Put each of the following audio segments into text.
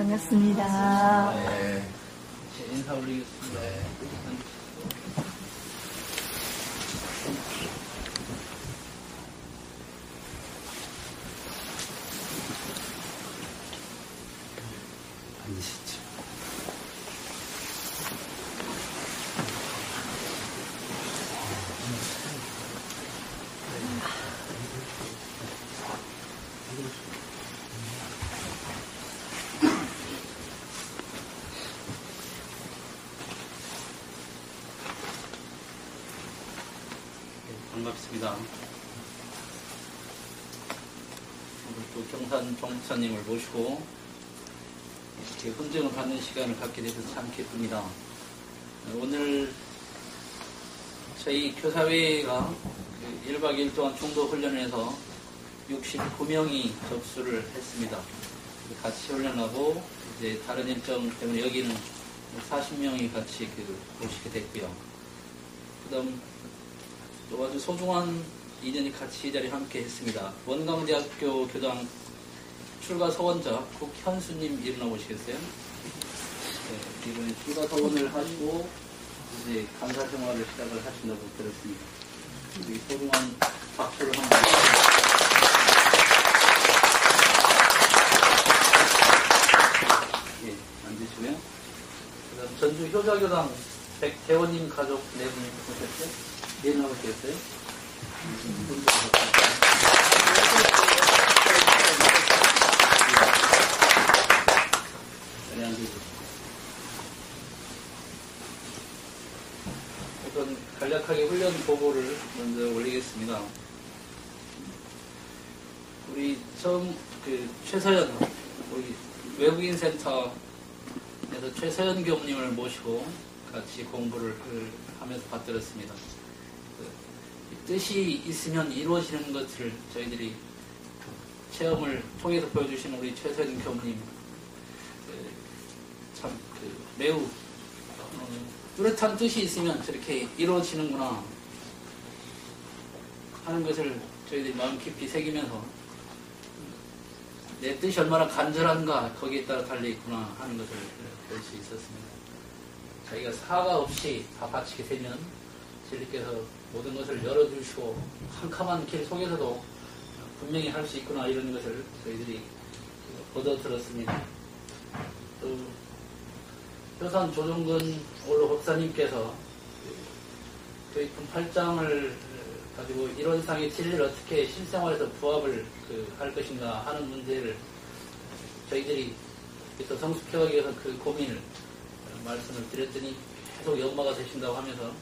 반갑습니다. 네. 인사 올리겠습니다. 네. 앉으시죠. 반갑습니다. 오늘 또 경산 종목사님을 모시고 이렇게 훈증을 받는 시간을 갖게 돼서 참 기쁩니다. 오늘 저희 교사회가 1박 2일 동안 중도 훈련에서 69명이 접수를 했습니다. 같이 훈련하고 이제 다른 일정 때문에 여기는 40명이 같이 오시게 됐고요. 그다음 또 아주 소중한 인연이 같이 이 자리에 함께 했습니다. 원광대학교 교당 출가 서원자 국현수님 일어나 보시겠어요? 네, 이번에 출가 서원을 하시고 이제 강사 생활을 시작을 하신다고 들었습니다. 우리 소중한 박수를 한번. 예, 앉으시고요. 그다음 전주 효자교당 백대원님 가족 4분 오셨죠? 네, 나오시겠어요? 우선 간략하게 훈련 보고를 먼저 올리겠습니다. 우리 처음 최서연 우리 외국인 센터에서 최서연 교무님을 모시고 같이 공부를 하면서 받들었습니다. 뜻이 있으면 이루어지는 것을 저희들이 체험을 통해서 보여주시는 우리 최서연 교무님 참 매우 뚜렷한 뜻이 있으면 저렇게 이루어지는구나 하는 것을 저희들이 마음 깊이 새기면서 내 뜻이 얼마나 간절한가 거기에 따라 달려있구나 하는 것을 볼 수 있었습니다. 자기가 사과 없이 다 바치게 되면 진리께서 모든 것을 열어주시고 캄캄한 길 속에서도 분명히 할 수 있구나 이런 것을 저희들이 얻어 들었습니다. 또 효산 조정근 원로 법사님께서 교육품 8장을 가지고 이론상의 진리를 어떻게 실생활에서 부합을 할 것인가 하는 문제를 저희들이 더 성숙해가기 위해서 그 고민을 말씀을 드렸더니 계속 연마가 되신다고 하면서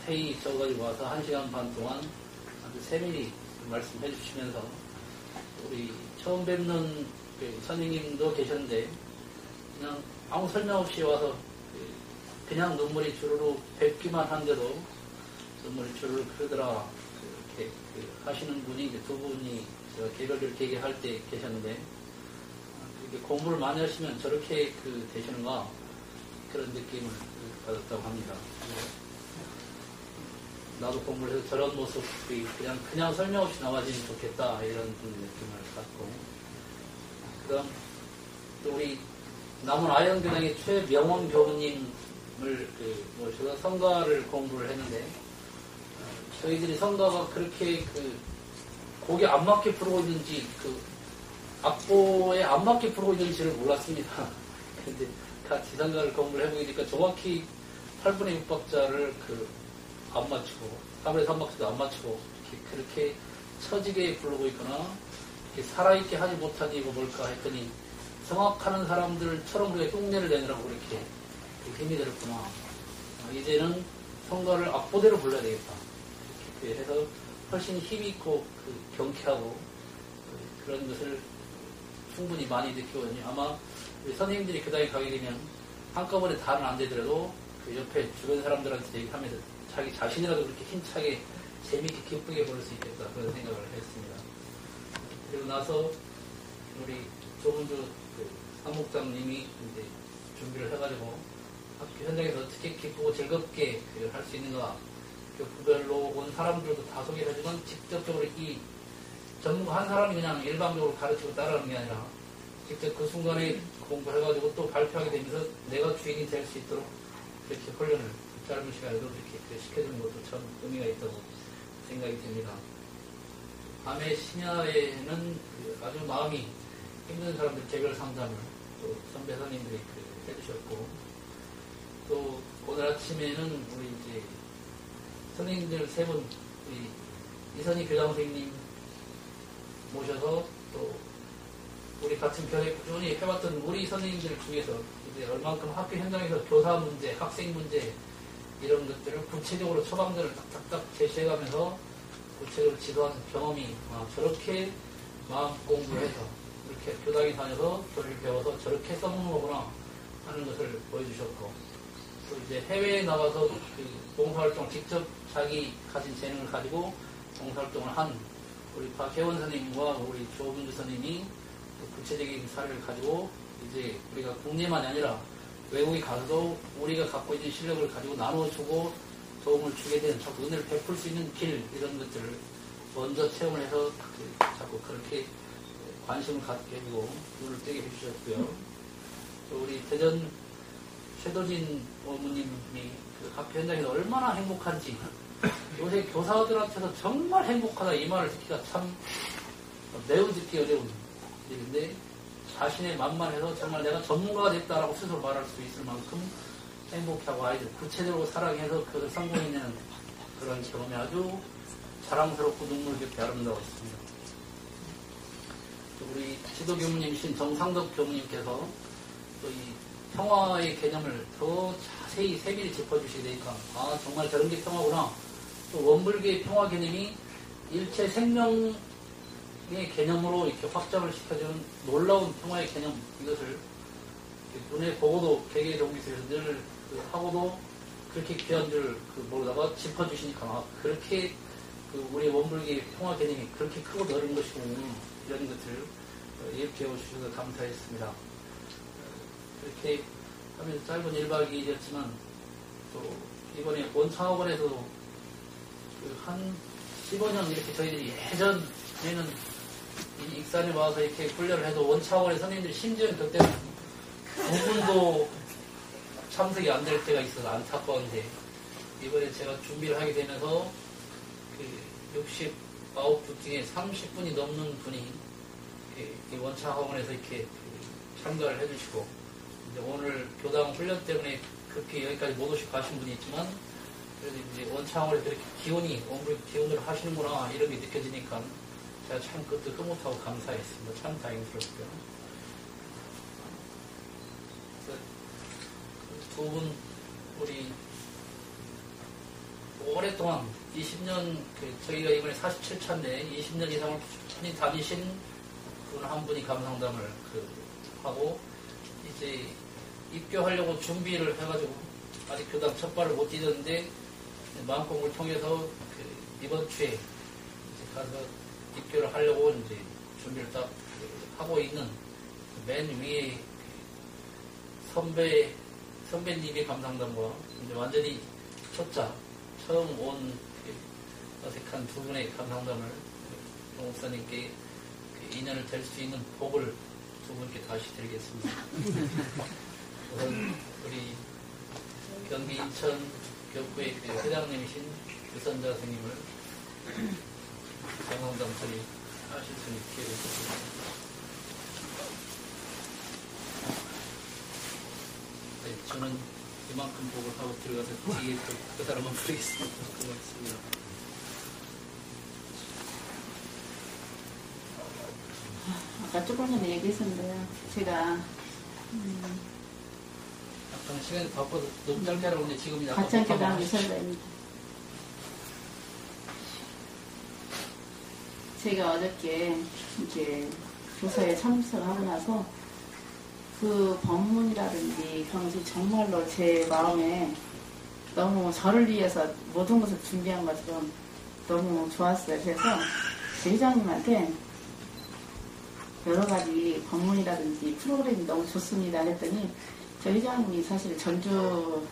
자세히 적어가지고 와서 1시간 반 동안 아주 세밀히 말씀해 주시면서 우리 처음 뵙는 선생님도 계셨는데 그냥 아무 설명 없이 와서 그냥 눈물이 주르륵 뵙기만 한데도 눈물이 주르륵 흐르더라 이렇게 하시는 분이 이제 두 분이 개별적으로 얘기할 때 계셨는데 이렇게 공부를 많이 하시면 저렇게 되시는가 그런 느낌을 받았다고 합니다. 나도 공부를 해서 저런 모습이 그냥 설명 없이 나와지면 좋겠다 이런 느낌을 갖고 그다음 또 우리 남원 아영교당의 최명원 교우님을 모셔서 성가를 공부를 했는데 저희들이 성가가 그렇게 곡에 안 맞게 부르고 있는지 악보에 안 맞게 부르고 있는지를 몰랐습니다. 그런데 같이 성가를 공부를 해보니까 정확히 8분의 6박자를 안 맞추고 3분의 3박자도 안 맞추고 그렇게 처지게 부르고 있거나 살아있게 하지 못하니 이거 뭘까 했더니 성악하는 사람들처럼 우리가 흉내를 내느라고 그렇게 힘이 들었구나. 이제는 성가를 악보대로 불러야 되겠다. 이렇게 해서 훨씬 힘있고 경쾌하고 그런 것을 충분히 많이 느끼거든요. 아마 우리 선생님들이 그 다음에 가게 되면 한꺼번에 다는 안 되더라도 옆에 주변 사람들한테 얘기하면서 자기 자신이라도 그렇게 힘차게 재미있게 기쁘게 부를 수 있겠다 그런 생각을 했습니다. 그리고 나서 우리 조문주 사목장님이 이제 준비를 해가지고 학교 현장에서 어떻게 기쁘고 즐겁게 할 수 있는가 교구별로 온 사람들도 다 소개를 해주면 직접적으로 이 전문가 한 사람이 그냥 일방적으로 가르치고 따라하는 게 아니라 직접 그 순간에 공부해가지고 또 발표하게 되면서 내가 주인이 될 수 있도록 이렇게 훈련을 짧은 시간에도 이렇게 시켜주는 것도 참 의미가 있다고 생각이 됩니다. 밤의 심야에는 아주 마음이 힘든 사람들 개별 상담을 또 선배 선생님들이 해주셨고, 또 오늘 아침에는 우리 이제 선생님들 세 분, 우리 이선희 교장 선생님 모셔서 또 우리 같은 교회 꾸준히 해왔던 우리 선생님들 중에서 이제 얼만큼 학교 현장에서 교사 문제, 학생 문제 이런 것들을 구체적으로 처방전을 딱딱딱 제시해가면서 구체적으로 지도한 경험이 저렇게 마음 공부해서 이렇게 교당에 다녀서 교리를 배워서 저렇게 써먹는 거구나 하는 것을 보여주셨고, 또 이제 해외에 나가서 그 봉사활동을 직접 자기 가진 재능을 가지고 봉사활동을 한 우리 박혜원 선생님과 우리 조문주 선생님이 구체적인 사례를 가지고 이제 우리가 국내만이 아니라 외국에 가서도 우리가 갖고 있는 실력을 가지고 나눠주고 도움을 주게 되는, 자꾸 은혜를 베풀 수 있는 길, 이런 것들을 먼저 체험을 해서 자꾸 그렇게 관심을 갖게 해주고 눈을 뜨게 해주셨고요. 또 우리 대전 최도진 어머님이 그 학교 현장에서 얼마나 행복한지, 요새 교사들한테서 정말 행복하다 이 말을 듣기가 참 매우 듣기 어려운 일인데, 자신의 만만해서 정말 내가 전문가가 됐다라고 스스로 말할 수 있을 만큼 행복하고 아이들 구체적으로 사랑해서 그것을 성공해내는 그런 경험이 아주 자랑스럽고 눈물겹게 아름다웠습니다. 또 우리 지도교무님이신 정상덕 교무님께서 또 이 평화의 개념을 더 자세히 세밀히 짚어주시게 되니까 정말 저런 게 평화구나. 또 원불교의 평화 개념이 일체 생명의 개념으로 이렇게 확장을 시켜주는 놀라운 평화의 개념, 이것을 눈에 보고도 개개의 동기에서 늘 하고도 그렇게 귀한 줄 모르다가 짚어주시니까 그렇게 우리 원불교의 평화 개념이 그렇게 크고 넓은 것이고, 이런 것들을 이렇게 해주셔서 감사했습니다. 그렇게 하면서 짧은 1박 2일이었지만 또 이번에 원창학원에서도 한 15년 이렇게 저희들이 예전에는 이 익산에 와서 이렇게 훈련을 해도 원창학원의 선생님들이 심지어는 그때는 5분도 참석이 안 될 때가 있어서 안타까운데, 이번에 제가 준비를 하게 되면서 69분 중에 30분이 넘는 분이 원창학원에서 이렇게 참가를 해주시고, 이제 오늘 교당 훈련 때문에 그렇게 여기까지 못 오시고 가신 분이 있지만, 그래도 이제 원창학원에서 그렇게 기원을 하시는구나 이런 게 느껴지니까 제가 참 그것도 흐뭇하고 감사했습니다. 참 다행스럽고요. 두 분 우리 오랫동안 20년 저희가 이번에 47차인데 20년 이상을 꾸준히 다니신 분 한 분이 감상담을 하고, 이제 입교하려고 준비를 해가지고 아직 교당 첫 발을 못 디뎠는데 마음공부를 통해서 이번 주에 이제 가서 입교를 하려고 이제 준비를 딱 하고 있는 맨 위에 선배님의 감상담과 이제 완전히 초짜 처음 온 어색한 두 분의 감상담을 송 목사님께 인연을 될 수 있는 복을 두 분께 다시 드리겠습니다. 우선 우리 경기 인천 교구의 회장님이신 유선자 선생님을 감상담 소리 하실 수 있게 되셨습니다. 네, 저는 이만큼 복을 하고 들어가서 뒤에 그 사람만 부르겠습니다. 고맙습니다. 아까 조금 전에 얘기했었는데요. 제가 약간 시간이 바빠서 너무 짧게 하라고 했는데 지금이 약간 가창교당 유선자입니다. 제가 어저께 이제 조사에 참석을 하고 나서 그 법문이라든지 그런 것이 정말로 제 마음에 너무 저를 위해서 모든 것을 준비한 것처럼 너무 좋았어요. 그래서 제 회장님한테 여러 가지 법문이라든지 프로그램이 너무 좋습니다 했더니, 저 회장님이 사실 전주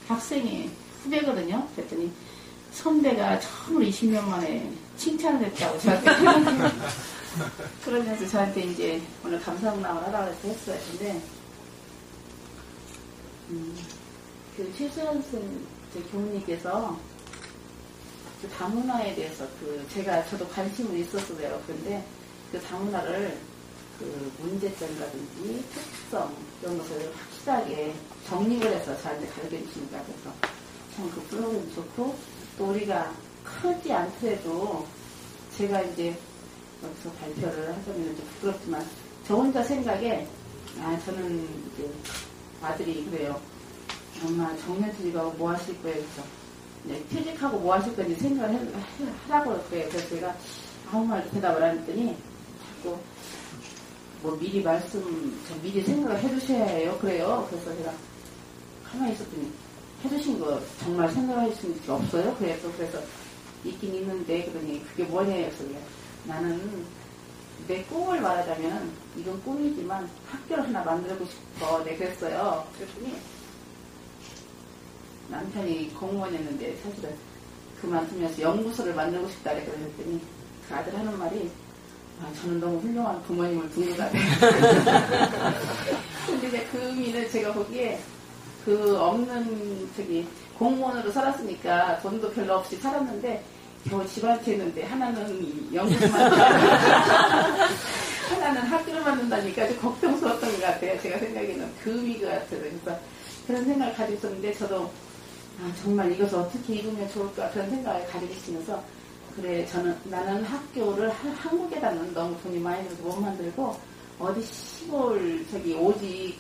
학생의 후배거든요. 그랬더니 선배가 처음으로 20년 만에 칭찬을 했다고 저한테 그러면서 저한테 이제 오늘 감사문항을 하라고 해서 했어요. 근데, 그 최수연 교무님께서 그 다문화에 대해서 저도 관심은 있었어요. 그런데 그 다문화를 그 문제점이라든지 특성 이런 것을 확실하게 정립을 해서 저한테 가르쳐 주시니까 그래서 참 그 프로그램 좋고 또 우리가 크지 않더라도 제가 이제 여기서 발표를 하자면 좀 부끄럽지만 저 혼자 생각에 저는 이제 아들이 그래요. 엄마 정년퇴직하 뭐 하실 거예요? 그래서 퇴직하고 뭐 하실 건지 생각을 하라고 그래요. 그래서 제가 아무 말도 대답을 안 했더니 자꾸 뭐 미리 생각을 해두셔야 해요. 그래요. 그래서 제가 가만히 있었더니 해두신 거 정말 생각하신 게 없어요? 그래서 있긴 있는데 그러니 그게 뭐냐요? 그래서 나는 내 꿈을 말하자면 이건 꿈이지만 학교를 하나 만들고 싶어. 네, 그랬어요. 그랬더니 남편이 공무원이었는데 사실은 그만두면서 연구소를 만들고 싶다 그랬더니 그 아들 하는 말이 저는 너무 훌륭한 부모님을 둔 것 같아요. 근데 이제 그 의미는 제가 보기에 그 없는 공무원으로 살았으니까 돈도 별로 없이 살았는데 겨우 집한테 했는데 하나는 연구소만 하나는 학교를 만든다니까 좀 걱정스러웠던 것 같아요. 제가 생각에는 그 의미가 같아요. 그래서 그런 생각을 가지고 있었는데 저도 정말 이것을 어떻게 이루면 좋을까 그런 생각을 가지고 있으면서 그래 나는 학교를 한국에다는 너무 돈이 많이 들어서 못 만들고 어디 시골 오지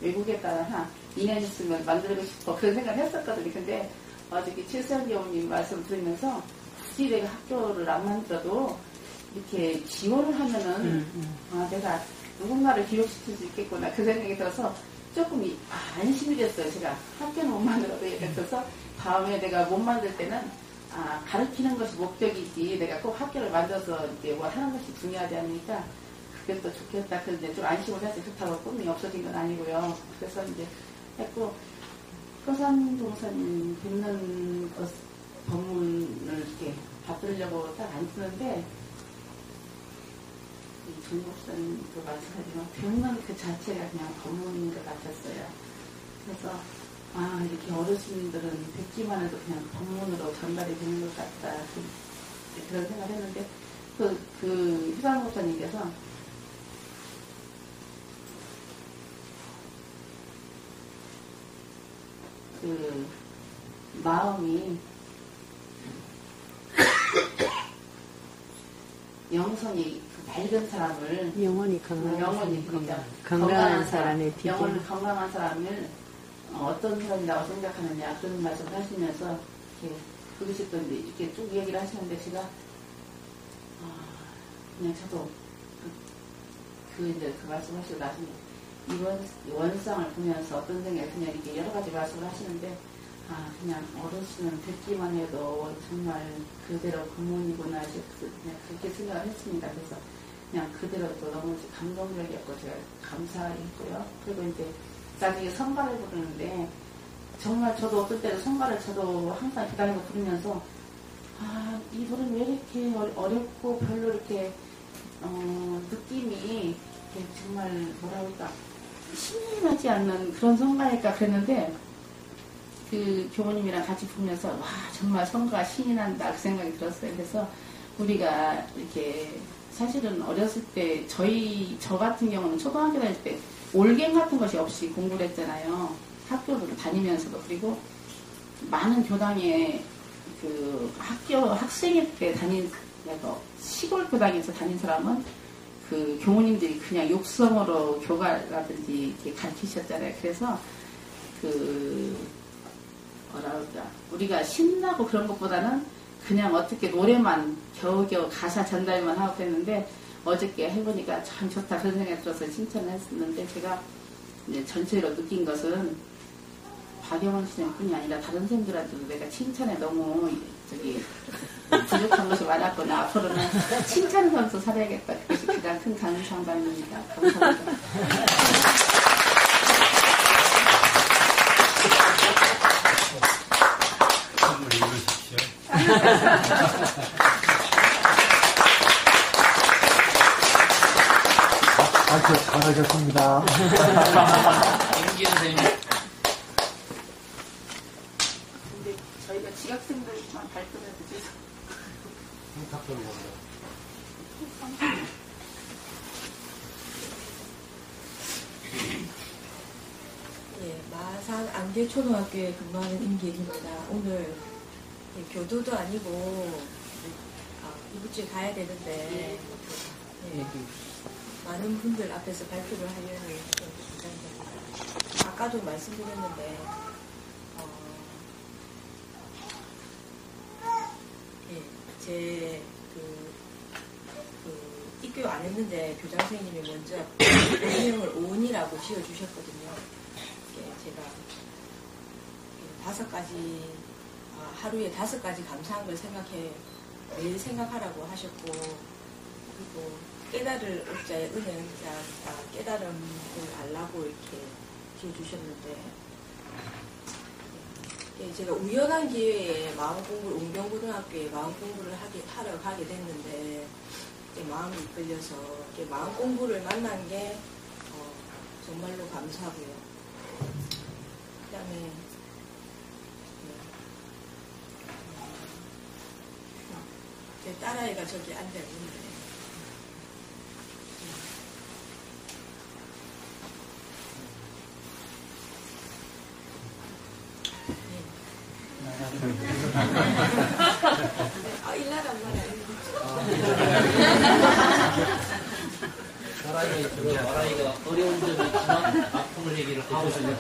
외국에다가 2년 있으면 만들고 싶어 그런 생각을 했었거든요. 근데 어저께 최수연 교우님 말씀 들으면서 굳이 내가 학교를 안 만들어도 이렇게 지원을 하면은 내가 누군가를 기억시킬 수 있겠구나 그 생각이 들어서 조금 안심이 됐어요. 제가 학교는 못 만들어도 이렇게 돼서 다음에 내가 못 만들 때는 가르치는 것이 목적이지 내가 꼭 학교를 만들어서 이제 뭐 하는 것이 중요하지 않으니까 그게 또 좋겠다. 그런데 좀 안심을 해서 좋다고 꿈이 없어진 건 아니고요. 그래서 이제 했고 효산동선 뵙는 법문을 이렇게 받으려고 딱 앉았는데 중국선 그 말씀하지만 뵙는 그 자체가 그냥 법문인 것 같았어요. 그래서 이렇게 어르신들은 뵙기만 해도 그냥 법문으로 전달이 되는 것 같다 그런 생각을 했는데 그 효산 목사님께서 그 마음이 영성이 밝은 사람을 영원히 건강한 사람의 비결 영원히 건강한 사람을 어떤 사람이라고 생각하느냐 그런 말씀을 하시면서 이렇게 그러셨던데 이렇게 쭉 얘기를 하시는데 제가 그냥 저도 이제 그 말씀하시고 나중에 이번 원상을 보면서 어떤 생각이 그냥 이렇게 여러 가지 말씀을 하시는데 그냥 어르신은 듣기만 해도 정말 그대로 부모님이구나 그냥 그렇게 생각을 했습니다. 그래서 그냥 그대로 또 너무 감동적이었고 제가 감사했고요. 그리고 이제 나중에 성가를 부르는데 정말 저도 어떨 때는 성가를 저도 항상 기다리고 부르면서 이 노래는 왜 이렇게 어렵고 별로 이렇게 느낌이 이렇게 정말 뭐라 그럴까 신이 나지 않는 그런 성가일까 그랬는데 그 교모님이랑 같이 부르면서 정말 성가가 신이 난다 그 생각이 들었어요. 그래서 우리가 이렇게 사실은 어렸을 때 저 같은 경우는 초등학교 다닐 때 올갱 같은 것이 없이 공부를 했잖아요. 학교를 다니면서도. 그리고 많은 교당에 그 학생일 때 시골 교당에서 다닌 사람은 그 교모님들이 그냥 육성으로 교가라든지 이렇게 가르치셨잖아요. 그래서 우리가 신나고 그런 것보다는 그냥 어떻게 노래만 겨우겨우 가사 전달만 하고 그랬는데 어저께 해보니까 참 좋다 그런 생각이 들어서 칭찬을 했었는데 제가 이제 전체로 느낀 것은 박영원 선생님뿐이 아니라 다른 선생님들한테도 내가 칭찬에 너무 부족한 것이 많았거나 앞으로는 칭찬 선수 살아야겠다. 그것이 가장 큰 감사합니다. 감사합니다. 선물 읽으십시오. 아주 잘하셨습니다. 임기현 선생님. 근데 저희가 지각생들만 발전해도 돼서. 예, 마산 안개초등학교에 근무하는 임기현입니다. 오늘 교도도 아니고 이번 주에 가야 되는데 많은 분들 앞에서 발표를 하려니 부담됩니다. 아까도 말씀드렸는데 제 입교 안 했는데 교장 선생님이 먼저 별명을 오은이라고 지어주셨거든요. 제가 5가지 하루에 5가지 감사한 걸 매일 생각하라고 하셨고, 그리고 깨달을 옥자의 은혜자 깨달음을 알라고 이렇게 지어주셨는데, 제가 우연한 기회에 웅경고등학교에 마음 공부를 하러 가게 됐는데, 마음이 이끌려서 마음 공부를 만난 게 정말로 감사하고요. 그 다음에 제 딸아이가 저기 앉아있는데 일나란 말이 아니고 아라이가 어려운 점이 있지만 아픔을 얘기를 하고 싶은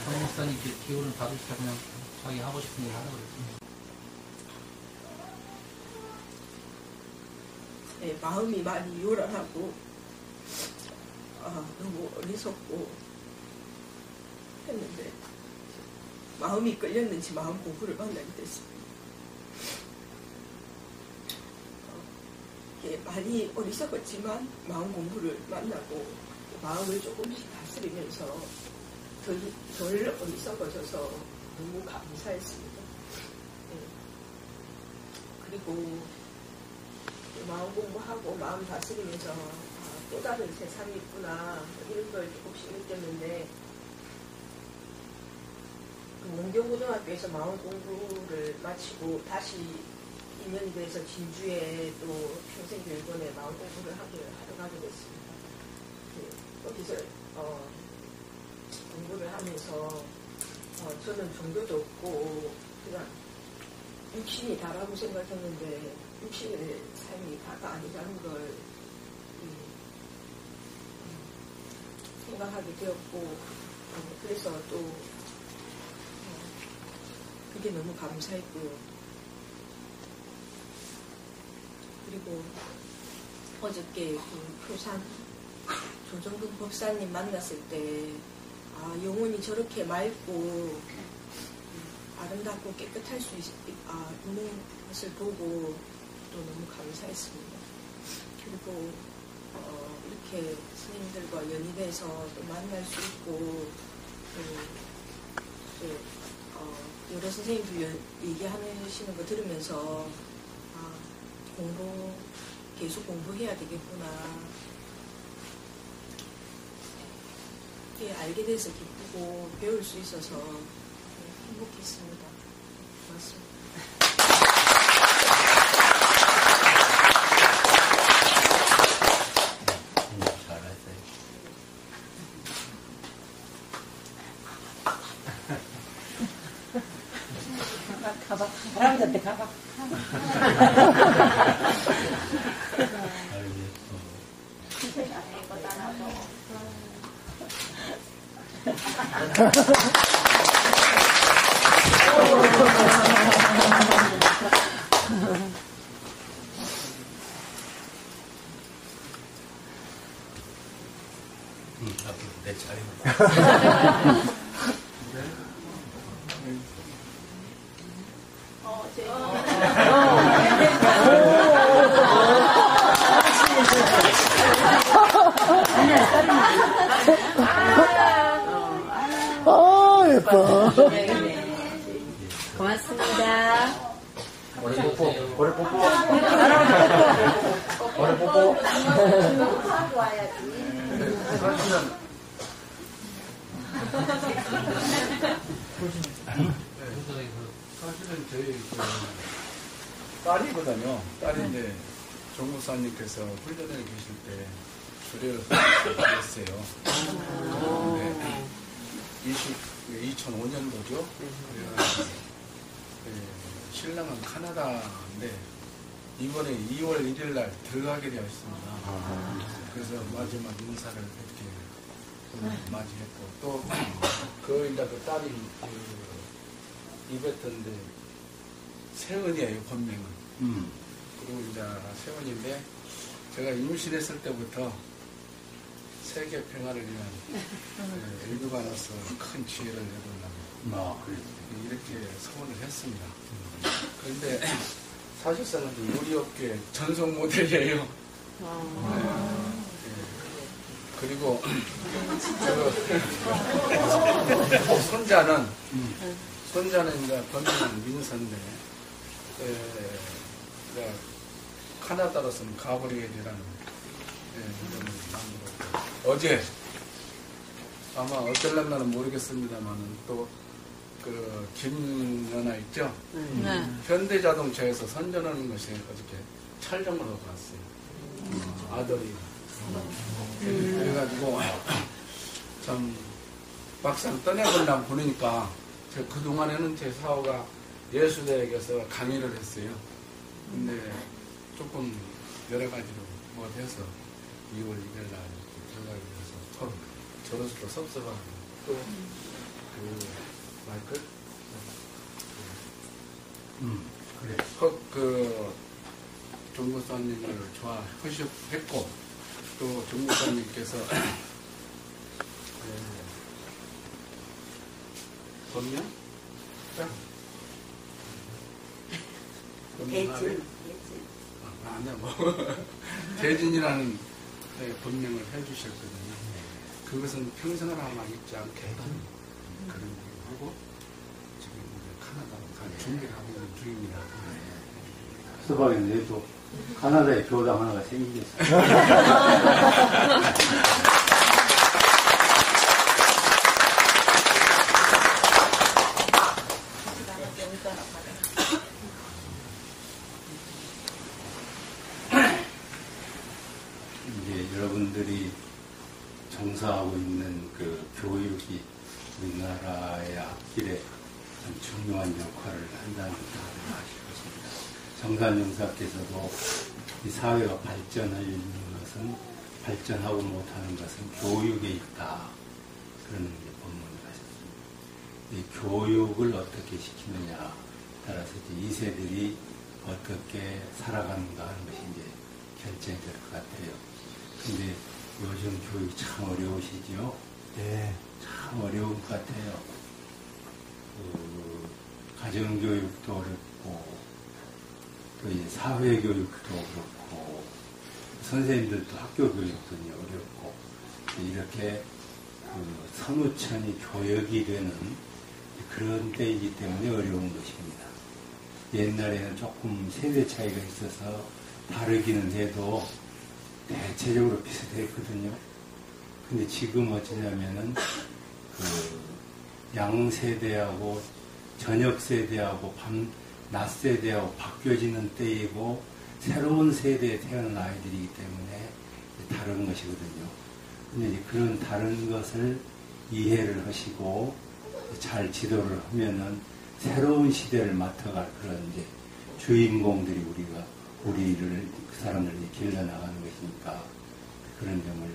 정 목사님께 기운을 받으시다 그냥 자기 하고 싶은 일 하라고 그랬습니다. 네, 마음이 많이 요란하고 너무 어리석고 했는데 마음이 끌렸는지 마음 공부를 만나게 됐습니다. 많이 어리석었지만 마음 공부를 만나고 마음을 조금씩 다스리면서 덜 어리석어져서 너무 감사했습니다. 그리고 마음 공부하고 마음 다스리면서 또 다른 세상이 있구나 이런 걸 조금씩 느꼈는데, 웅경고등학교에서 마음 공부를 마치고 다시 2년이 돼서 진주에 또 평생교육원에 마음 공부를 하러 가게 됐습니다. 거기서 공부를 하면서 저는 종교도 없고 그냥 육신이 다라고 생각했는데 육신의 삶이 다가 아니라는 걸 생각하게 되었고, 그래서 또 그게 너무 감사했고요. 그리고 어저께 표산 조정근 법사님 만났을 때 영혼이 저렇게 맑고 아름답고 깨끗할 수 있는 것을 보고 또 너무 감사했습니다. 그리고 이렇게 스님들과 연인해서 또 만날 수 있고 또 여러 선생님들 얘기하시는 거 들으면서 계속 공부해야 되겠구나. 알게 돼서 기쁘고 배울 수 있어서 행복했습니다. 고맙습니다. 가봐. 할아버지한테 가봐. 내 차례. 예뻐. 고맙습니다. 머리 뽀뽀. 머리 뽀뽀. 머리 뽀뽀. 하고 와야지. 사실은 저희 딸이거든요. 딸인데 종무사님께서 훈련에 계실 때 주례를 했어요. 2005년도죠. 신랑은 카나다인데 이번에 2월 1일 날 들어가게 되어 있습니다. 그래서 마지막 인사를 이렇게 맞이했고 또 이제 그 딸이 이베트인데 세은이에요, 본명은. 그리고 이제 세은인데 제가 임신했을 때부터 세계 평화를 위한 일부관으로서 큰 지혜를 내달라고 이렇게 소원을 했습니다. 그런데 사실상은 우리 업계 전속 모델이에요. 그리고 손자는 이제 본명은 민서인데 카나다로서는 가브리엘이라는 이름을 만들었고 어제 아마 어쩔란가는 모르겠습니다만은 또 그 김연아 있죠? 현대자동차에서 선전하는 것이 어저께 촬영을 하고 갔어요. 아들이. 그래가지고 참 막상 떠내본다 보니까 그동안에는 제 사호가 예수대학에서 강의를 했어요. 근데 조금 여러 가지로 뭐 해서 2월 1일 날 들어가게 돼서 저로서도 섭섭하고 또 마이클? 그래. 그 종무사님을 좋아하셨고 또 종무사님께서 본명? 대진. 아니야 뭐 대진이라는 본명을 해주셨거든요. 그것은 평생을 아마 잊지 않겠다 그런 얘기를 하고 지금 이제 카나다로 갈 준비를 하고 있는 중입니다. 수박인데 또 카나다에 교당 하나가 생기겠어요. 이제 여러분들이 종사하고 있는 그 교육이 우리나라의 앞길에 참 중요한 역할을 한다는 것을 아실 것입니다. 정산용사께서도 이 사회가 발전하는 것은 발전하고 못하는 것은 교육에 있다. 그런 본문을 하셨습니다. 이 교육을 어떻게 시키느냐 따라서 이제 2세들이 어떻게 살아가는가 하는 것이 이제 결정이 될 것 같아요. 근데 요즘 교육이 참 어려우시죠? 네. 참 어려운 것 같아요. 가정교육도 어렵고, 또 이제 사회교육도 그렇고, 선생님들도 학교교육도 어렵고, 이렇게 선우천이 교역이 되는 그런 때이기 때문에 어려운 것입니다. 옛날에는 조금 세대 차이가 있어서 다르기는 해도 대체적으로 비슷했거든요. 근데 지금 어쩌냐면은 양세대하고 저녁세대하고 낮 세대하고 바뀌어지는 때이고 새로운 세대에 태어난 아이들이기 때문에 다른 것이거든요. 근데 이제 그런 다른 것을 이해를 하시고 잘 지도를 하면은 새로운 시대를 맡아갈 그런 이제 주인공들이 우리를 그 사람들이 길러 나가는 것이니까 그런 점을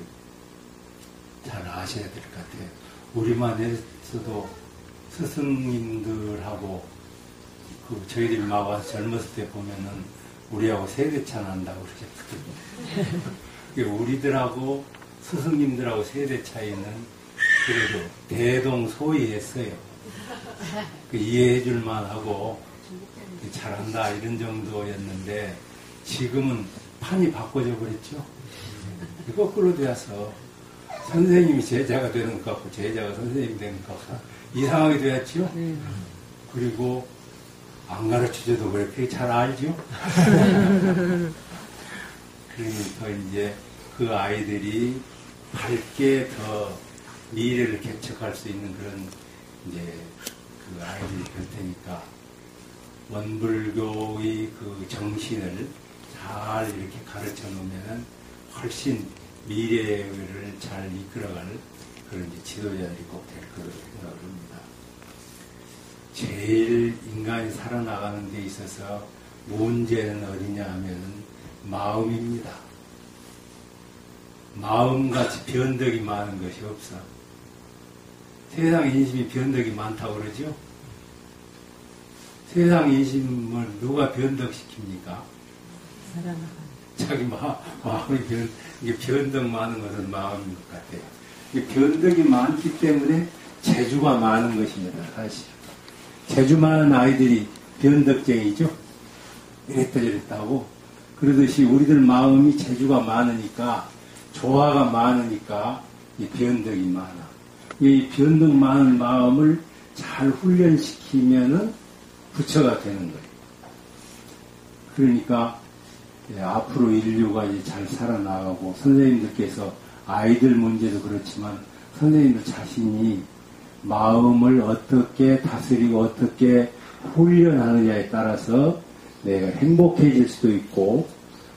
잘 아셔야 될 것 같아요. 우리만 해서도 스승님들하고 저희들이 막 와서 젊었을 때 보면은 우리하고 세대차 난다고 그러셨거든요. 우리들하고 스승님들하고 세대 차이는 그래도 대동소이했어요. 이해해줄만 하고 잘한다 이런 정도였는데 지금은 판이 바꿔져 버렸죠. 거꾸로 되어서 선생님이 제자가 되는 것 같고 제자가 선생님이 되는 것 같고 이상하게 되었죠. 그리고 안 가르쳐줘도 그렇게 잘 알죠? 그러니까 이제 그 아이들이 밝게 더 미래를 개척할 수 있는 그런 이제 그 아이들이 될 테니까 원불교의 그 정신을 잘 이렇게 가르쳐 놓으면 훨씬 미래를 잘 이끌어갈 그런 이제 지도자들이 꼭 될 거라고 생각을 합니다. 제일 인간이 살아나가는 데 있어서 문제는 어디냐 하면 마음입니다. 마음같이 변덕이 많은 것이 없어. 세상 인심이 변덕이 많다고 그러죠? 세상 인심을 누가 변덕시킵니까? 자기 마음이 이게 변덕 많은 것은 마음인 것 같아요. 변덕이 많기 때문에 재주가 많은 것입니다, 사실. 재주 많은 아이들이 변덕쟁이죠? 이랬다 저랬다 하고. 그러듯이 우리들 마음이 재주가 많으니까, 조화가 많으니까, 이 변덕이 많아. 이 변덕 많은 마음을 잘 훈련시키면은 부처가 되는 거예요. 그러니까, 앞으로 인류가 이제 잘 살아나가고, 선생님들께서 아이들 문제도 그렇지만, 선생님들 자신이 마음을 어떻게 다스리고 어떻게 훈련하느냐에 따라서 내가 행복해질 수도 있고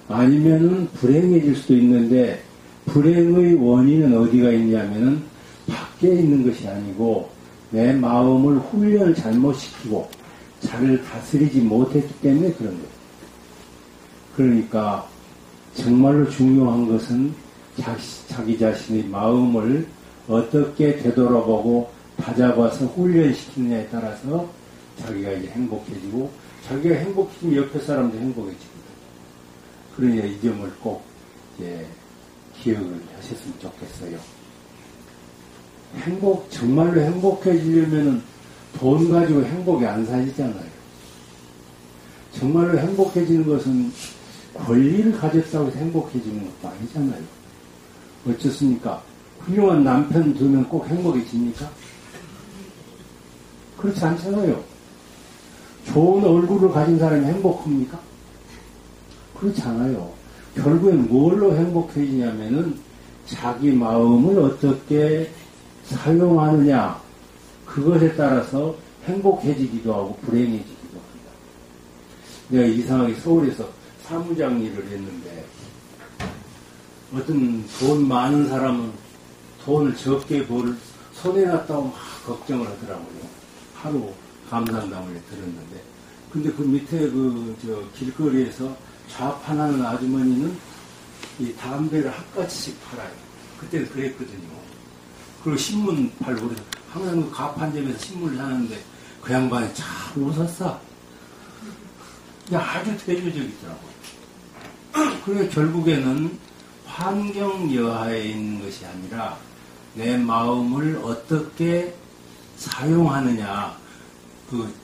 아니면은 불행해질 수도 있는데 불행의 원인은 어디가 있냐면은 밖에 있는 것이 아니고 내 마음을 훈련을 잘못시키고 잘 다스리지 못했기 때문에 그런 거예요. 그러니까 정말로 중요한 것은 자기 자신의 마음을 어떻게 되돌아보고 다잡아서 훈련시키느냐에 따라서 자기가 이제 행복해지고 자기가 행복해지면 옆에 사람도 행복해집니다. 그러니 이 점을 꼭 이제 기억을 하셨으면 좋겠어요. 정말로 행복해지려면은 돈 가지고 행복이 안 사지잖아요. 정말로 행복해지는 것은 권리를 가졌다고 해서 행복해지는 것도 아니잖아요. 어쩌습니까? 훌륭한 남편 두면 꼭 행복해집니까? 그렇지 않잖아요. 좋은 얼굴을 가진 사람이 행복합니까? 그렇지 않아요. 결국엔 뭘로 행복해지냐면은 자기 마음을 어떻게 사용하느냐 그것에 따라서 행복해지기도 하고 불행해지기도 합니다. 내가 이상하게 서울에서 사무장 일을 했는데 어떤 돈 많은 사람은 돈을 적게 벌 손에 놨다고 막 걱정을 하더라고요. 하루 감상담을 들었는데 근데 그 밑에 길거리에서 좌판하는 아주머니는 이 담배를 핫가지씩 팔아요. 그때는 그랬거든요. 그리고 신문 팔고 그래서 항상 그 가판점에서 신문을 사는데 그 양반이 참 웃었어. 아주 대조적이더라고요. 그러니까 결국에는 환경 여하에 있는 것이 아니라 내 마음을 어떻게 사용하느냐,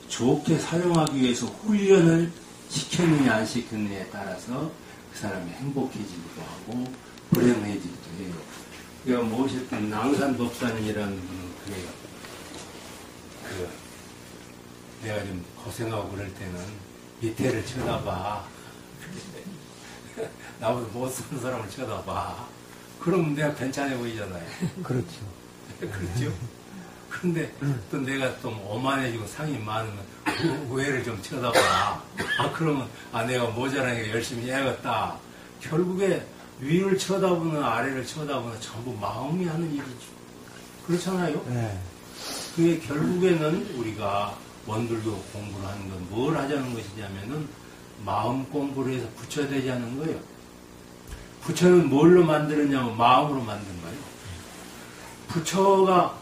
좋게 사용하기 위해서 훈련을 시켰느냐 안 시켰느냐에 따라서 그 사람이 행복해지기도 하고 불행해지기도 해요. 제가 모셨던 낭산 법사님이라는 분은 그래요. 내가 좀 고생하고 그럴 때는 밑에를 쳐다봐. 나보다 못 사는 사람을 쳐다봐. 그러면 내가 괜찮아 보이잖아요. 그렇죠. 그렇죠? 근데 또 내가 좀 오만해지고 상이 많으면 우애를 좀 쳐다봐. 그러면 내가 모자라니까 열심히 해야겠다. 결국에 위를 쳐다보는 아래를 쳐다보는 전부 마음이 하는 일이죠. 그렇잖아요? 네. 그게 결국에는 우리가 원불교 공부를 하는 건 뭘 하자는 것이냐면은 마음 공부를 해서 부처되자는 거예요. 부처는 뭘로 만들었냐면 마음으로 만든 거예요. 부처가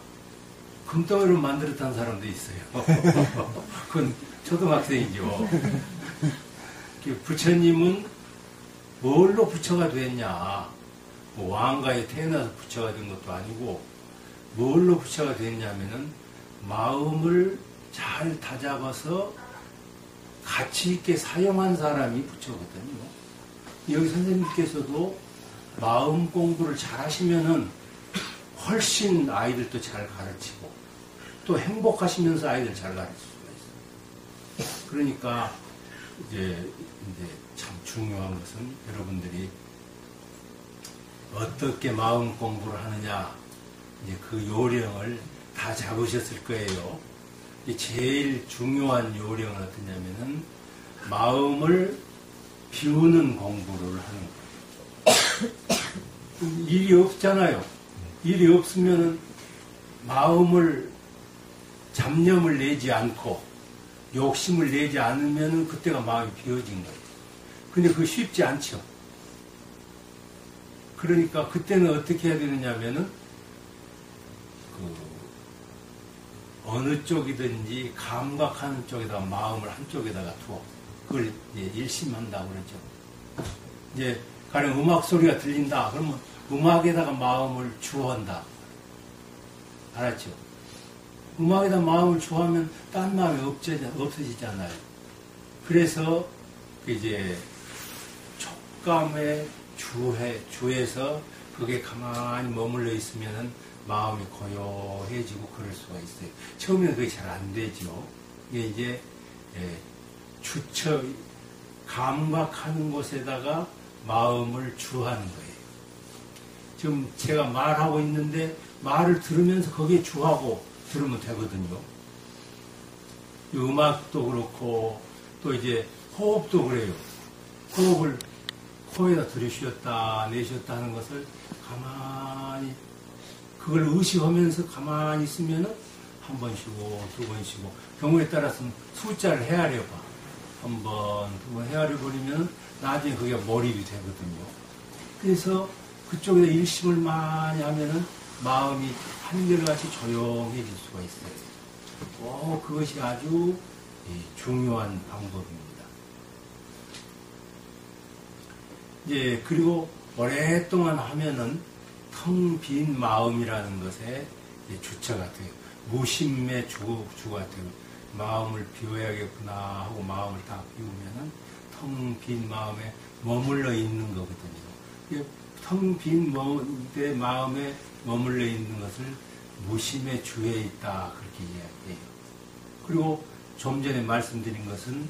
금덩이로 만들었다는 사람도 있어요. 그건 초등학생이죠. 부처님은 뭘로 부처가 됐냐? 왕가에 태어나서 부처가 된 것도 아니고 뭘로 부처가 됐냐면은 마음을 잘 다잡아서 가치 있게 사용한 사람이 부처거든요. 여기 선생님께서도 마음 공부를 잘 하시면은 훨씬 아이들도 잘 가르치고 또 행복하시면서 아이들 잘 가르칠 수가 있어요. 그러니까 이제 참 중요한 것은 여러분들이 어떻게 마음 공부를 하느냐, 이제 그 요령을 다 잡으셨을 거예요. 제일 중요한 요령은 어떠냐면은 마음을 비우는 공부를 하는 거예요. 일이 없잖아요. 일이 없으면은 마음을 잡념을 내지 않고 욕심을 내지 않으면은 그때가 마음이 비워진 거예요. 근데 그거 쉽지 않죠. 그러니까 그때는 어떻게 해야 되느냐면은 어느 쪽이든지 감각하는 쪽에다가 마음을 한쪽에다가 두어. 그걸 이제 일심한다고 그러죠. 이제 가령 음악 소리가 들린다. 그러면 음악에다가 마음을 주어한다. 알았죠? 음악에다 마음을 주어하면 딴 마음이 없어지잖아요. 그래서 이제 촉감에 주해서 그게 가만히 머물러 있으면은 마음이 고요해지고 그럴 수가 있어요. 처음에는 그게 잘 안 되죠. 이게 이제 감각하는 곳에다가 마음을 주하는 거예요. 지금 제가 말하고 있는데 말을 들으면서 거기에 주하고 들으면 되거든요. 음악도 그렇고 또 이제 호흡도 그래요. 호흡을 코에다 들이쉬었다 내쉬었다 하는 것을 가만히 그걸 의식하면서 가만히 있으면은 한 번 쉬고 두 번 쉬고 경우에 따라서는 숫자를 헤아려 봐. 한 번, 두 번 헤아려 버리면 나중에 그게 몰입이 되거든요. 그래서 그쪽에다 일심을 많이 하면은 마음이 한결같이 조용해질 수가 있어요. 그것이 아주 중요한 방법입니다. 이제 그리고 오랫동안 하면은 텅 빈 마음이라는 것에 주체가 돼요. 무심의 주가 돼요. 마음을 비워야겠구나 하고 마음을 다 비우면은 텅 빈 마음에 머물러 있는 거거든요. 텅 빈 마음에 머물러 있는 것을 무심의 주에 있다 그렇게 이야기해요. 그리고 좀 전에 말씀드린 것은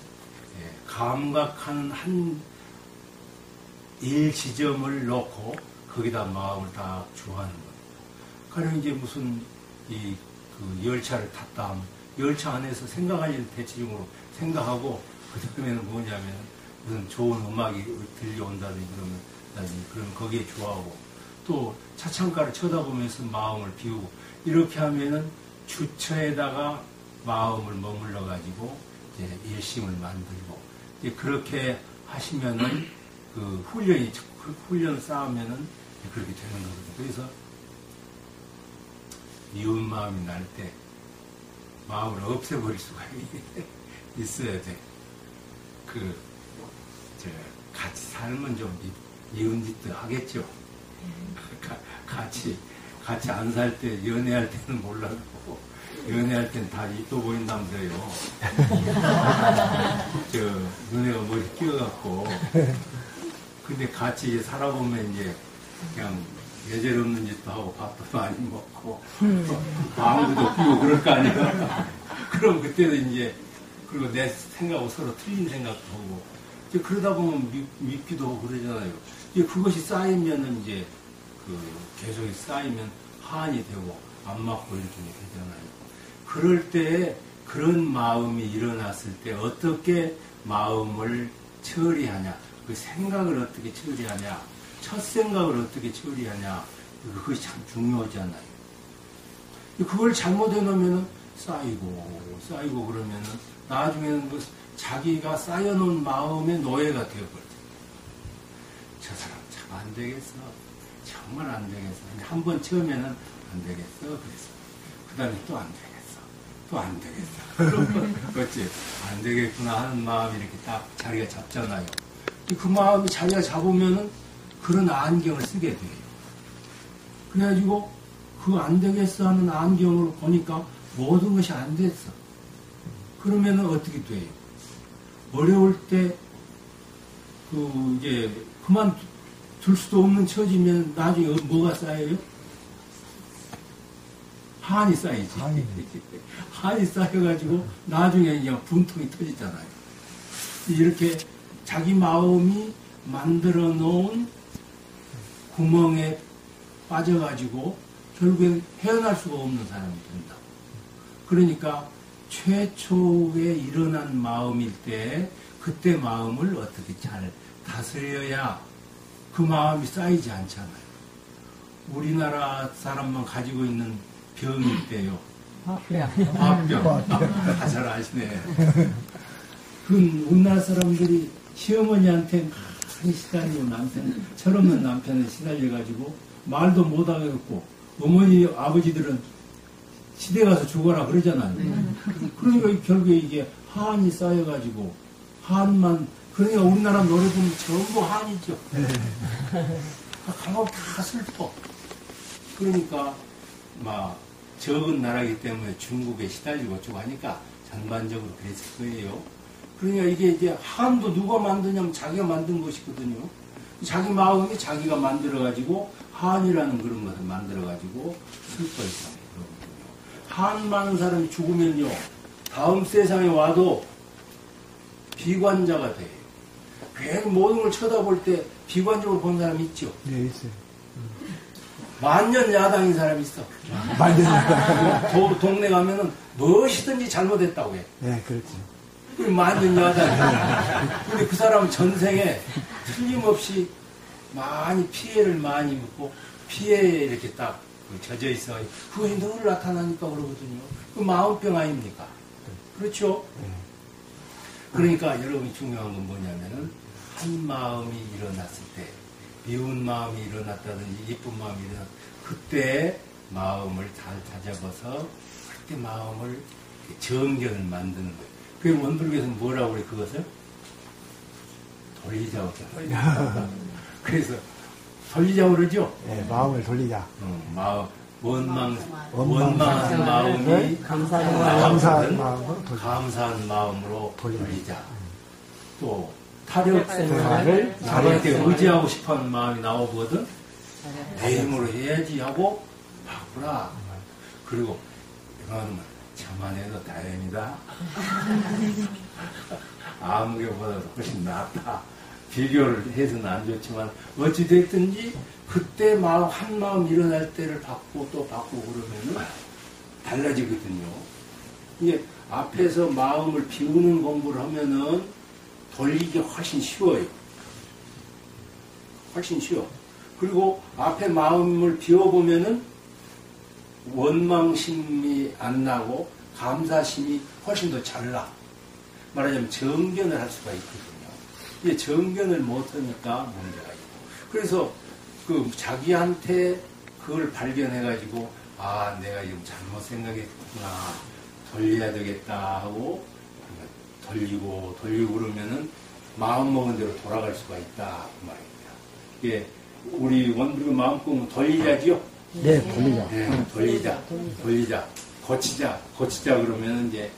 감각하는 한 일지점을 놓고 거기다 마음을 딱 주하는 거예요. 가령 이제 무슨 그 열차를 탔다 하면 열차 안에서 생각할 일은 대체적으로 생각하고 그 다음에는 뭐냐면 무슨 좋은 음악이 들려온다든지 그러면 거기에 주하고 또 차창가를 쳐다보면서 마음을 비우고 이렇게 하면은 주처에다가 마음을 머물러 가지고 이제 일심을 만들고 이제 그렇게 하시면은 그 훈련을 쌓으면은 그렇게 되는 거거든요. 그래서 미운 마음이 날 때 마음을 없애버릴 수가 있어야 돼. 같이 살면 좀 미운 짓도 하겠죠. 같이 안 살 때, 연애할 때는 몰라도, 연애할 때는 다 이뻐 보인다면서요. 눈에가 머리 끼어갖고. 근데 같이 살아보면 이제 그냥 예절 없는 짓도 하고 밥도 많이 먹고 방구도 끼고 그럴 거 아니에요. 그럼 그때는 이제 그리고 내 생각하고 서로 틀린 생각도 하고 이제 그러다 보면 밉기도 하고 그러잖아요. 이제 그것이 쌓이면은 이제 계속 쌓이면 한이 되고 안 맞고 이렇게 되잖아요. 그럴 때 그런 마음이 일어났을 때 어떻게 마음을 처리하냐, 그 생각을 어떻게 처리하냐, 첫 생각을 어떻게 처리하냐, 그것이 참 중요하잖아요. 그걸 잘못해 놓으면 쌓이고 그러면은 나중에는 그 자기가 쌓여놓은 마음의 노예가 되어버려요. 저 사람 참 안 되겠어. 정말 안 되겠어. 한 번 처음에는 안 되겠어. 그래서 그 다음에 또 안 되겠어. 또 안 되겠어. 그러면 그렇지. 안 되겠구나 하는 마음이 이렇게 딱 자리가 잡잖아요. 그 마음이 자리가 잡으면은 그런 안경을 쓰게 돼요. 그래가지고 그 안 되겠어 하는 안경으로 보니까 모든 것이 안 됐어. 그러면은 어떻게 돼요? 어려울 때 이제 그만둘 수도 없는 처지면 나중에 뭐가 쌓여요? 한이 쌓이지. 한이 쌓여가지고 나중에 그냥 분통이 터지잖아요. 이렇게 자기 마음이 만들어 놓은 구멍에 빠져가지고 결국엔 헤어날 수가 없는 사람이 된다고. 그러니까 최초에 일어난 마음일 때 그때 마음을 어떻게 잘 다스려야 그 마음이 쌓이지 않잖아요. 우리나라 사람만 가지고 있는 병일 때요. 화병. 잘 아시네. 그 우리나라 사람들이 시어머니한테 많이 시달리고 철없는 남편에 시달려가지고 말도 못하겠고 어머니 아버지들은 시대 가서 죽어라 그러잖아요. 그러니까 결국에 이게 한이 쌓여가지고 한만 그러니까 우리나라 노래 보면 전부 한이죠. 가면 다 슬퍼. 그러니까 막 적은 나라이기 때문에 중국에 시달리고 어쩌고 하니까 전반적으로 그랬을 거예요. 그러니까 이게 이제 한도 누가 만드냐면 자기가 만든 것이거든요. 자기 마음이 자기가 만들어가지고 한이라는 그런 것을 만들어가지고 슬퍼했어요. 한 많은 사람이 죽으면요 다음 세상에 와도 비관자가 돼요. 괜히 모든 걸 쳐다볼 때 비관적으로 본 사람 있죠? 네, 있어요. 만년 야당인 사람이 있어. 만년 야당. 동네 가면은 무엇이든지 잘못했다고 해. 네, 그렇죠. 그 만년 야당. 근데 그 사람은 전생에 틀림없이 많이 피해를 많이 입고 피해에 이렇게 딱 젖어 있어. 그게 늘 나타나니까 그러거든요. 그 마음병 아닙니까? 그렇죠? 그러니까 여러분이 중요한 건 뭐냐면은 한 마음이 일어났을 때 미운 마음이 일어났다든지 이쁜 마음이 일어났을 때 그때 마음을 잘 다잡아서 그때 마음을 정견을 만드는 거예요. 그게 원불교에서는 뭐라고 그래 그것을? 돌리자고 하잖아요. 그래서 돌리자고 그러죠? 네, 마음을 돌리자. 마음, 원망한 마음이 감사한 마음으로 돌리자. 감사한 마음으로 돌리자. 또 생활을 타력 나한테 의지하고 싶어하는 마음이 나오거든. 내 힘으로 해야지 하고 바꾸라. 그리고 이거는 저만해도 다행이다. 아무개보다도 훨씬 낫다. 비교를 해서는 안 좋지만 어찌됐든지 그때 마음 한 마음 일어날 때를 바꾸고 또 바꾸고 그러면은 달라지거든요. 이게 앞에서 마음을 비우는 공부를 하면은 돌리기 훨씬 쉬워요. 훨씬 쉬워. 그리고 앞에 마음을 비워보면은 원망심이 안 나고 감사심이 훨씬 더 잘 나. 말하자면 정견을 할 수가 있거든요. 이게 정견을 못하니까 문제가 있고. 그래서 그 자기한테 그걸 발견해가지고 아 내가 지금 잘못 생각했구나 돌려야 되겠다 하고 돌리고 그러면은 마음먹은 대로 돌아갈 수가 있다 그 말입니다. 이게 우리 원불교 마음꿈은 돌리자지요? 네, 돌리자. 네, 돌리자. 고치자 그러면 이제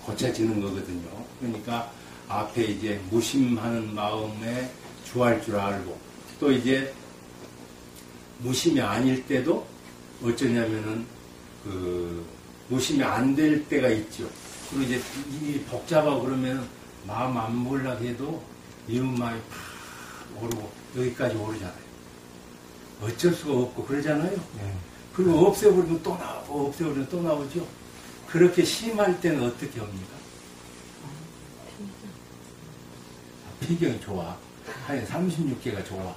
고쳐지는 거거든요. 그러니까 앞에 이제 무심하는 마음에 주할 줄 알고 또 이제 무심이 아닐 때도 어쩌냐면은 무심이 안 될 때가 있죠. 그리고 이제 이 복잡하고 그러면 마음 안 몰라도 해도 미운 마음이 팍 오르고 여기까지 오르잖아요. 어쩔 수가 없고 그러잖아요. 네. 그리고 없애버리면 또 나오고 없애버리면 또 나오죠. 그렇게 심할 때는 어떻게 합니까? 피경이 좋아. 한 36개가 좋아.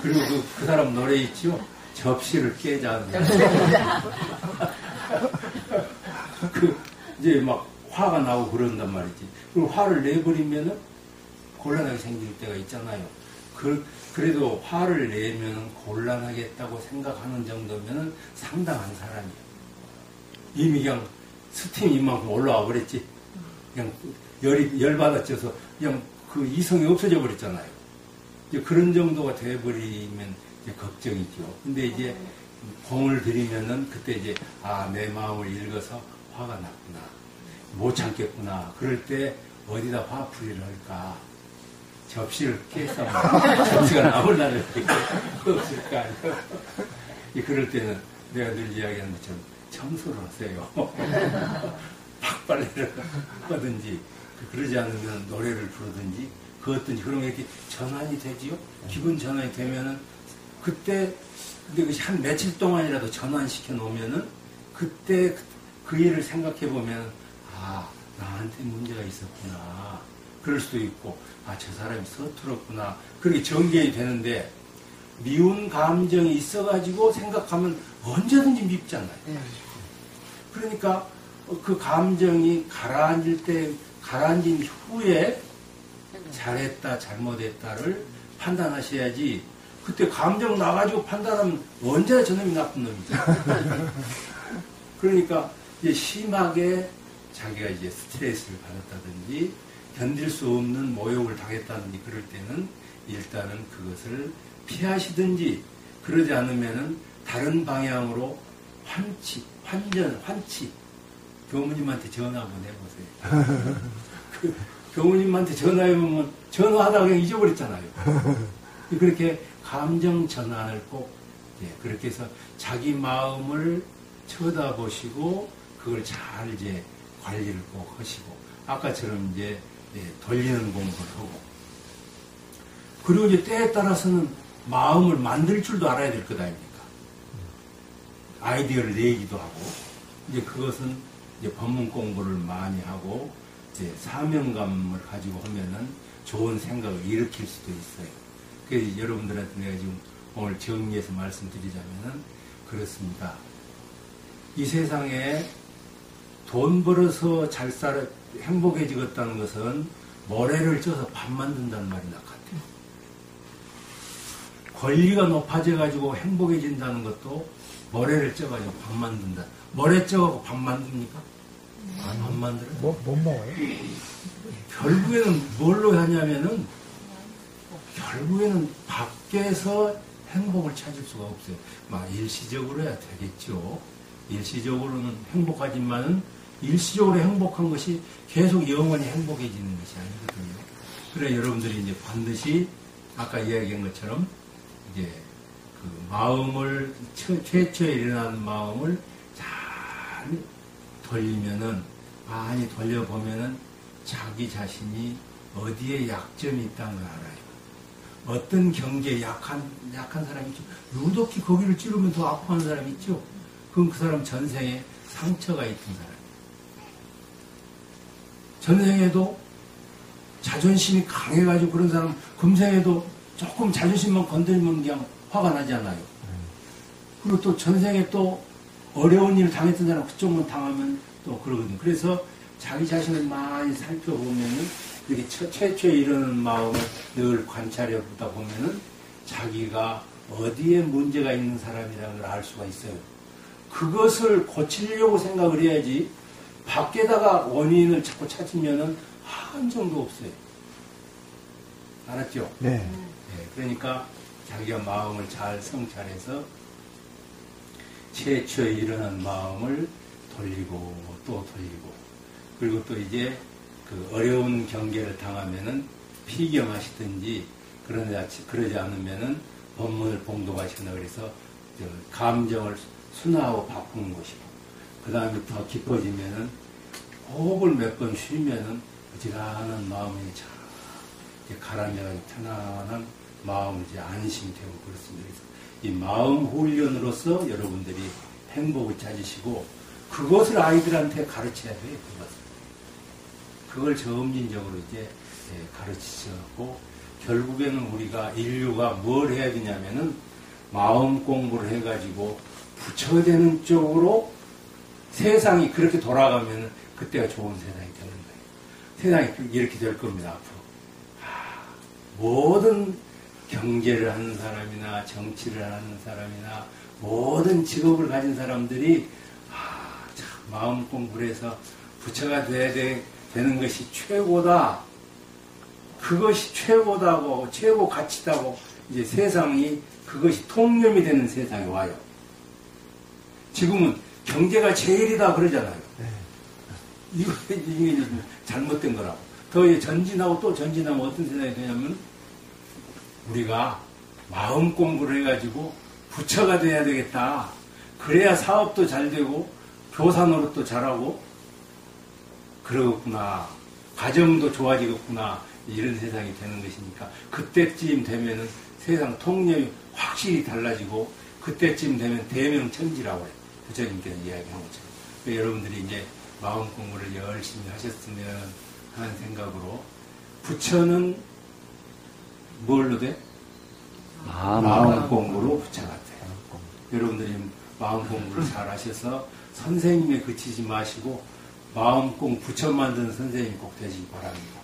그리고 그 사람 노래 있죠? 접시를 깨자. 이제 막 화가 나고 그런단 말이지. 그리고 화를 내버리면은 곤란하게 생길 때가 있잖아요. 그래도 화를 내면 곤란하겠다고 생각하는 정도면은 상당한 사람이에요. 이미 그냥 스팀이 이만큼 올라와 버렸지. 그냥 열받아져서 그냥 그 이성이 없어져 버렸잖아요. 이제 그런 정도가 돼버리면 이제 걱정이죠. 근데 이제 공을 들이면은 그때 이제 내 마음을 읽어서 화가 났구나. 못 참겠구나. 그럴 때 어디다 화풀이를 할까? 접시를 깼어. 접시가 나올라는 게 없을까? 그럴 때는 내가 늘 이야기하는 것처럼 청소를 하세요. 팍빨래를 하든지 그러지 않으면 노래를 부르든지 그었든지 그러면 이렇게 전환이 되지요. 기분 전환이 되면은 그때 근데 그것이 한 며칠 동안이라도 전환시켜 놓으면은 그때 그 일을 생각해 보면 아 나한테 문제가 있었구나 그럴 수도 있고 아 저 사람이 서툴었구나 그렇게 정개이 되는데 미운 감정이 있어가지고 생각하면 언제든지 밉잖아요. 그러니까 그 감정이 가라앉은 후에 잘했다 잘못했다를 판단하셔야지 그때 감정 나가지고 판단하면 언제나 저놈이 나쁜 놈이죠. 그러니까 이제 심하게 자기가 이제 스트레스를 받았다든지 견딜 수 없는 모욕을 당했다든지 그럴 때는 일단은 그것을 피하시든지 그러지 않으면은 다른 방향으로 환치 교무님한테 전화 한번 해보세요. 교무님한테 전화해보면 전화하다가 그냥 잊어버렸잖아요. 그렇게 감정 전환을 꼭 그렇게 해서 자기 마음을 쳐다보시고 그걸 잘 이제 관리를 꼭 하시고 아까처럼 이제 돌리는 공부를 하고 그리고 이제 때에 따라서는 마음을 만들 줄도 알아야 될 것 아닙니까? 아이디어를 내기도 하고 이제 그것은 이제 법문 공부를 많이 하고 이제 사명감을 가지고 하면은 좋은 생각을 일으킬 수도 있어요. 그래서 여러분들한테 내가 지금 오늘 정리해서 말씀드리자면은 그렇습니다. 이 세상에 돈 벌어서 잘 살아 행복해지겠다는 것은 모래를 쪄서 밥 만든다는 말이 같아요. 권리가 높아져가지고 행복해진다는 것도 모래를 쪄가지고 밥 만든다. 모래 쪄가지고 밥 만듭니까? 안 만들어요. 못 먹어요? 결국에는 뭘로 하냐면은 결국에는 밖에서 행복을 찾을 수가 없어요. 막 일시적으로 해야 되겠죠. 일시적으로는 행복하지만은 일시적으로 행복한 것이 계속 영원히 행복해지는 것이 아니거든요. 그래 여러분들이 이제 반드시 아까 이야기한 것처럼 이제 그 마음을 최초에 일어나는 마음을 잘 돌리면은 많이 돌려보면은 자기 자신이 어디에 약점이 있다는 걸 알아요. 어떤 경계에 약한 사람이 있죠. 유독히 거기를 찌르면 더 아파하는 사람이 있죠. 그럼 그 사람 전생에 상처가 있던 사람. 전생에도 자존심이 강해가지고 그런 사람 금생에도 조금 자존심만 건드리면 그냥 화가 나지 않아요. 그리고 또 전생에 또 어려운 일을 당했던 사람 그쪽만 당하면 또 그러거든요. 그래서 자기 자신을 많이 살펴보면은 이렇게 최초에 이러는 마음을 늘 관찰해 보다 보면은 자기가 어디에 문제가 있는 사람이라는 걸 알 수가 있어요. 그것을 고치려고 생각을 해야지 밖에다가 원인을 자꾸 찾으면은 한정도 없어요. 알았죠? 네. 그러니까 자기가 마음을 잘 성찰해서 최초에 일어난 마음을 돌리고 또 돌리고 그리고 또 이제 그 어려운 경계를 당하면은 피경하시든지 그러지 않으면은 법문을 봉독하시거나 그래서 감정을 순화하고 바꾸는 것이고 그 다음에 더 깊어지면은 호흡을 몇 번 쉬면은 어지간한 마음이 참 이제 가라앉아가지고 편안한 마음을 이제 안심되고 그렇습니다. 그래서 이 마음 훈련으로서 여러분들이 행복을 찾으시고 그것을 아이들한테 가르쳐야 돼요. 그걸 점진적으로 이제 가르치셔갖고 결국에는 우리가 인류가 뭘 해야 되냐면은 마음 공부를 해가지고 부처되는 쪽으로 세상이 그렇게 돌아가면은 그때가 좋은 세상이 되는 거예요. 세상이 이렇게 될 겁니다. 앞으로 모든 경제를 하는 사람이나 정치를 하는 사람이나 모든 직업을 가진 사람들이 참 마음 공부를 해서 부처가 되는 것이 최고다. 그것이 최고다고 최고 가치다고 이제 세상이 그것이 통념이 되는 세상에 와요. 지금은 경제가 제일이다 그러잖아요. 이게 잘못된 거라고. 더 전진하고 또 전진하면 어떤 세상이 되냐면 우리가 마음 공부를 해가지고 부처가 돼야 되겠다. 그래야 사업도 잘 되고 교사 노릇도 잘하고 그러겠구나. 가정도 좋아지겠구나. 이런 세상이 되는 것이니까 그때쯤 되면은 세상 통념이 확실히 달라지고 그때쯤 되면 대명천지라고 해요. 부처님께서 이야기한 것처럼. 여러분들이 이제 마음 공부를 열심히 하셨으면 하는 생각으로 부처는 뭘로 돼? 마음 공부로 부처 같아요. 여러분들이 마음 공부를 잘 하셔서 선생님에 그치지 마시고 마음 공 부처 만드는 선생님 꼭 되시기 바랍니다.